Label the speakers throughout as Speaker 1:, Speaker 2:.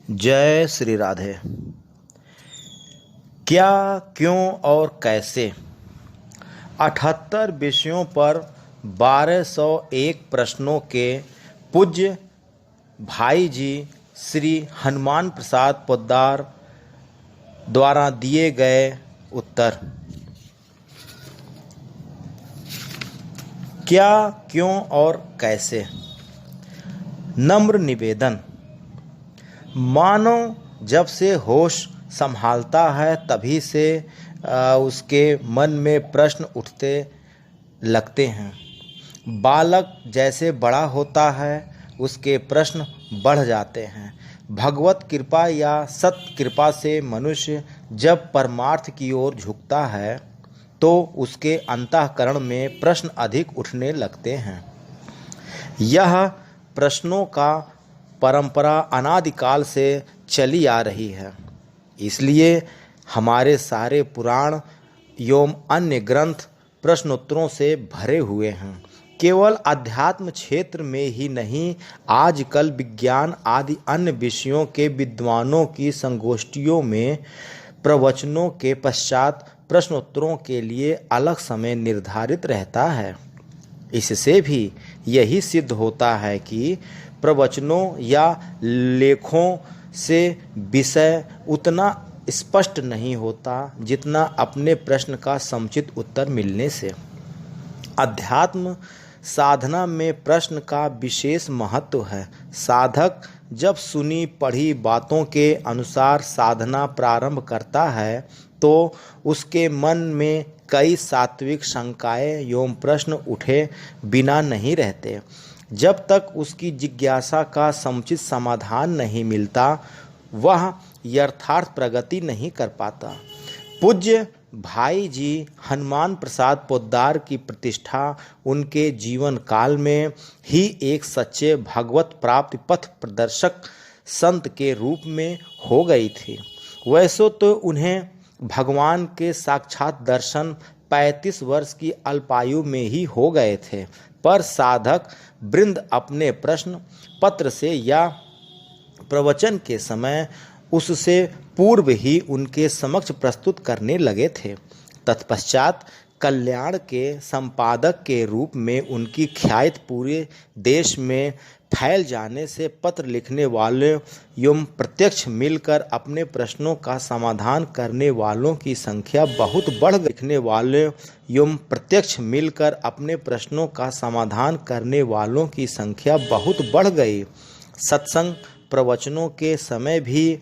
Speaker 1: जय श्री राधे। क्या, क्यों और कैसे 78 विषयों पर 1201 प्रश्नों के पूज्य भाई जी श्री हनुमान प्रसाद पोद्दार द्वारा दिए गए उत्तर। क्या, क्यों और कैसे। नम्र निवेदन। मानव जब से होश संभालता है तभी से उसके मन में प्रश्न उठते लगते हैं। बालक जैसे बड़ा होता है उसके प्रश्न बढ़ जाते हैं। भगवत कृपा या सत कृपा से मनुष्य जब परमार्थ की ओर झुकता है तो उसके अंतःकरण में प्रश्न अधिक उठने लगते हैं। यह प्रश्नों का परंपरा अनादिकाल से चली आ रही है। इसलिए हमारे सारे पुराण एवं अन्य ग्रंथ प्रश्नोत्तरों से भरे हुए हैं। केवल अध्यात्म क्षेत्र में ही नहीं, आजकल विज्ञान आदि अन्य विषयों के विद्वानों की संगोष्ठियों में प्रवचनों के पश्चात प्रश्नोत्तरों के लिए अलग समय निर्धारित रहता है। इससे भी यही सिद्ध होता है कि प्रवचनों या लेखों से विषय उतना स्पष्ट नहीं होता जितना अपने प्रश्न का समुचित उत्तर मिलने से। अध्यात्म साधना में प्रश्न का विशेष महत्व है। साधक जब सुनी पढ़ी बातों के अनुसार साधना प्रारंभ करता है तो उसके मन में कई सात्विक शंकाएं एवं प्रश्न उठे बिना नहीं रहते। जब तक उसकी जिज्ञासा का समुचित समाधान नहीं मिलता वह यथार्थ प्रगति नहीं कर पाता। पूज्य भाई जी हनुमान प्रसाद पोद्दार की प्रतिष्ठा उनके जीवन काल में ही एक सच्चे भगवत प्राप्ति पथ प्रदर्शक संत के रूप में हो गई थी। वैसे तो उन्हें भगवान के साक्षात दर्शन 35 वर्ष की अल्पायु में ही हो गए थे, पर साधक वृंद अपने प्रश्न पत्र से या प्रवचन के समय उससे पूर्व ही उनके समक्ष प्रस्तुत करने लगे थे। तत्पश्चात कल्याण के संपादक के रूप में उनकी ख्याति पूरे देश में फैल जाने से पत्र लिखने वाले एवं प्रत्यक्ष मिलकर अपने प्रश्नों का समाधान करने वालों की संख्या बहुत बढ़ गई। लिखने वाले एवं प्रत्यक्ष मिलकर अपने प्रश्नों का समाधान करने वालों की संख्या बहुत बढ़ गई। सत्संग प्रवचनों के समय भी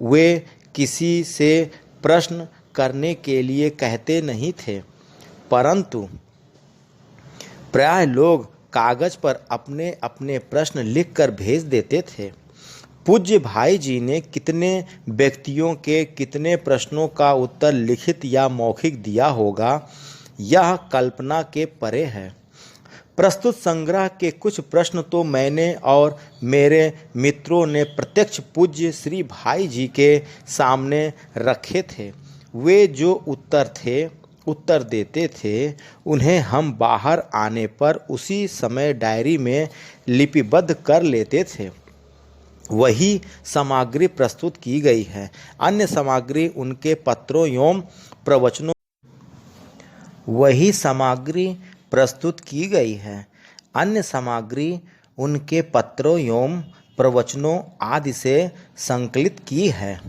Speaker 1: वे किसी से प्रश्न करने के लिए कहते नहीं थे, परंतु प्राय लोग कागज पर अपने अपने प्रश्न लिखकर भेज देते थे। पूज्य भाई जी ने कितने व्यक्तियों के कितने प्रश्नों का उत्तर लिखित या मौखिक दिया होगा, यह कल्पना के परे है। प्रस्तुत संग्रह के कुछ प्रश्न तो मैंने और मेरे मित्रों ने प्रत्यक्ष पूज्य श्री भाई जी के सामने रखे थे। वे जो उत्तर देते थे उन्हें हम बाहर आने पर उसी समय डायरी में लिपिबद्ध कर लेते थे। वही सामग्री प्रस्तुत की गई है। अन्य सामग्री उनके पत्रों एवं प्रवचनों वही सामग्री प्रस्तुत की गई है। अन्य सामग्री उनके पत्रों एवं प्रवचनों आदि से संकलित की है।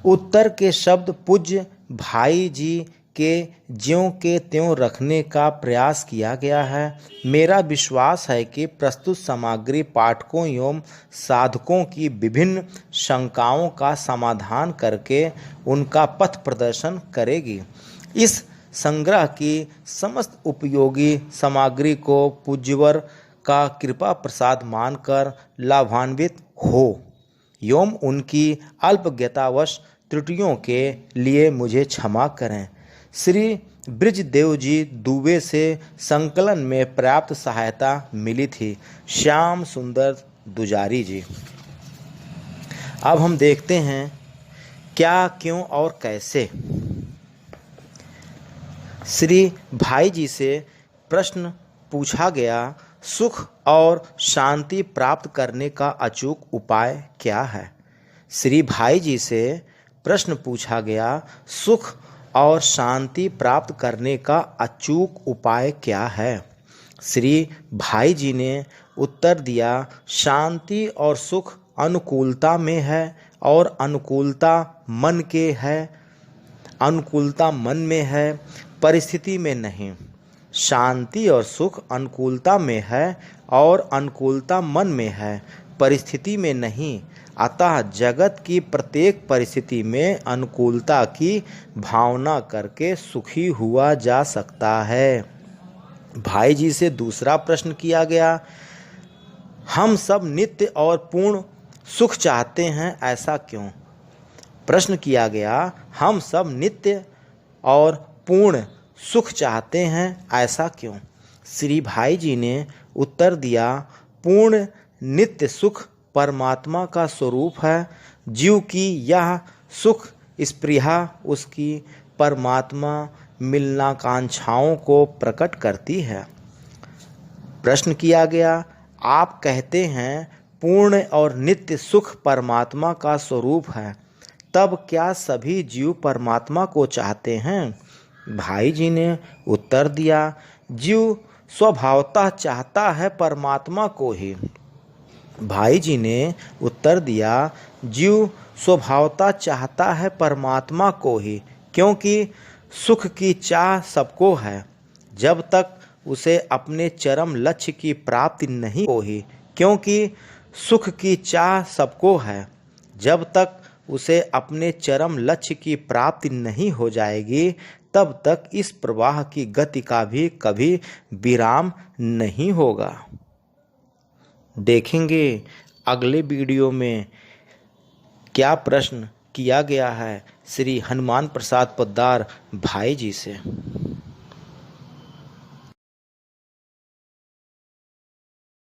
Speaker 1: उत्तर के शब्द पूज्य भाई जी के ज्यों के त्यों रखने का प्रयास किया गया है। मेरा विश्वास है कि प्रस्तुत सामग्री पाठकों एवं साधकों की विभिन्न शंकाओं का समाधान करके उनका पथ प्रदर्शन करेगी। इस संग्रह की समस्त उपयोगी सामग्री को पूज्यवर का कृपा प्रसाद मानकर लाभान्वित हो एवं उनकी अल्पज्ञतावश त्रुटियों के लिए मुझे क्षमा करें। श्री ब्रिजदेव जी दुबे से संकलन में पर्याप्त सहायता मिली थी। श्याम सुंदर दुजारी जी। अब हम देखते हैं क्या, क्यों और कैसे। श्री भाई जी से प्रश्न पूछा गया, सुख और शांति प्राप्त करने का अचूक उपाय क्या है। श्री भाई जी से प्रश्न पूछा गया, सुख और शांति प्राप्त करने का अचूक उपाय क्या है? श्री भाई जी ने उत्तर दिया, शांति और सुख अनुकूलता में है और अनुकूलता मन के है, अनुकूलता मन में है, परिस्थिति में नहीं। शांति और सुख अनुकूलता में है और अनुकूलता मन में है, परिस्थिति में नहीं। अतः जगत की प्रत्येक परिस्थिति में अनुकूलता की भावना करके सुखी हुआ जा सकता है। भाई जी से दूसरा प्रश्न किया गया, हम सब नित्य और पूर्ण सुख चाहते हैं, ऐसा क्यों? प्रश्न किया गया, हम सब नित्य और पूर्ण सुख चाहते हैं, ऐसा क्यों? श्री भाई जी ने उत्तर दिया, पूर्ण नित्य सुख परमात्मा का स्वरूप है। जीव की यह सुख स्पृहा उसकी परमात्मा मिलनाकांक्षाओं को प्रकट करती है। प्रश्न किया गया, आप कहते हैं पूर्ण और नित्य सुख परमात्मा का स्वरूप है, तब क्या सभी जीव परमात्मा को चाहते हैं? भाई जी ने उत्तर दिया, जीव स्वभावतः चाहता है परमात्मा को ही। भाई जी ने उत्तर दिया, जीव स्वभावतः चाहता है परमात्मा को ही, क्योंकि सुख की चाह सबको है, जब तक उसे अपने चरम लक्ष्य की प्राप्ति नहीं हो ही, क्योंकि सुख की चाह सबको है, जब तक उसे अपने चरम लक्ष्य की प्राप्ति नहीं हो जाएगी, तब तक इस प्रवाह की गति का भी कभी विराम नहीं होगा। देखेंगे अगले वीडियो में क्या प्रश्न किया गया है श्री हनुमान प्रसाद पोद्दार भाई जी से।